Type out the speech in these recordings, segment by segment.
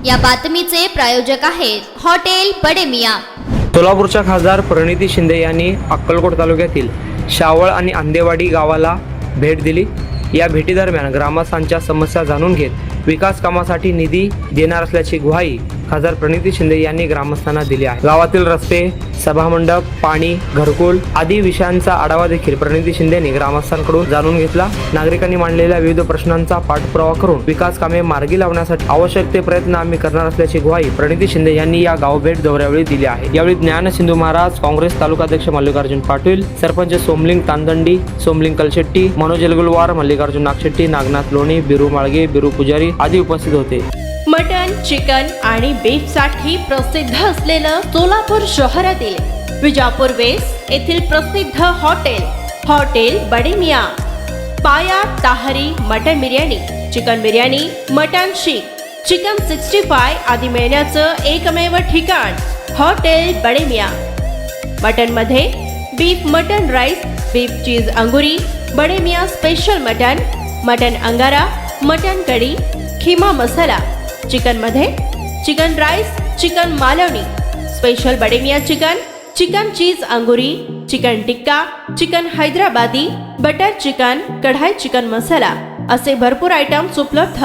या बातमीचे प्रायोजक आहेत हॉटेल बडे मियां। सोलापूरच्या खासदार प्रणिती शिंदे यांनी अक्कलकोट तालुक्यातील शावळ आणि आंदेवाडी गावाला भेट दिली। या भेटीदरम्यान ग्रामस्थांच्या समस्या जाणून घेत विकास कामासाठी निधी देणार असल्याची ग्वाही खासदार प्रणिती शिंदे यांनी ग्रामस्थांना दिली आहे। गावातील रस्ते, सभामंडप, पाणी, घरकुल आदी विषयांचा आढावा देखील प्रणिती शिंदेंनी ग्रामस्थांकडून जाणून घेतला। नागरिकांनी मांडलेल्या विविध प्रश्नांचा पाठपुरावा करून विकास कामे मार्गी लावण्यासाठी आवश्यक ते प्रयत्न आम्ही करणार असल्याची ग्वाही प्रणिती शिंदे यांनी या गाव भेट दौऱ्यावेळी दिली आहे। यावेळी ज्ञान सिंधू महाराज, काँग्रेस तालुकाध्यक्ष मल्लिकार्जुन पाटील, सरपंच सोमलिंग तांदंडी, सोमलिंग कलशेट्टी, मनोज एलगुलवार, मल्लिकार्जुन नागशेट्टी, नागनाथ लोणी, बिरू माळगे, बिरू पुजारी आदी उपस्थित होते। मटन, चिकन आणि बीफ साठी प्रसिद्ध असलेलं सोलापूर शहरातील विजापूर वेस्ट येथील प्रसिद्ध hotel Bade Miyan. Paya, tahari, mutton biryani, chicken biryani, mutton seekh, chicken 65 आदी मिळण्याचं एकमेव ठिकाण हॉटेल बडे मियां। मटन मध्ये beef mutton rice, beef cheese अंगुरी, Bade Miyan special mutton, mutton अंगारा, मटन कढी, खिमा मसाला। चिकन मध्ये chicken rice, chicken Malvani, special Bade Miyan chicken, chicken cheese अंगुरी, chicken tikka, chicken Hyderabadi, butter chicken, kadai chicken masala असे भरपूर आयटम्स उपलब्ध।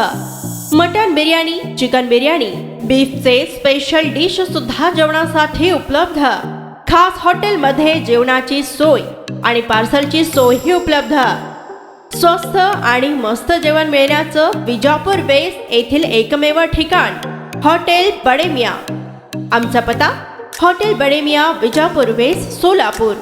मटन बिर्याणी, चिकन बिर्याणी, बीफचे स्पेशल डिश सुद्धा जेवणासाठी उपलब्ध। खास हॉटेलमध्ये जेवणाची सोय आणि पार्सलची सोयही उपलब्ध। स्वस्त आणि मस्त जेवण मिळण्याचं विजापूर वेस्ट येथील एकमेव ठिकाण हॉटेल बडे मियां। आमचा पत्ता हॉटेल बडे मियां, विजापूर वेस्ट, सोलापूर।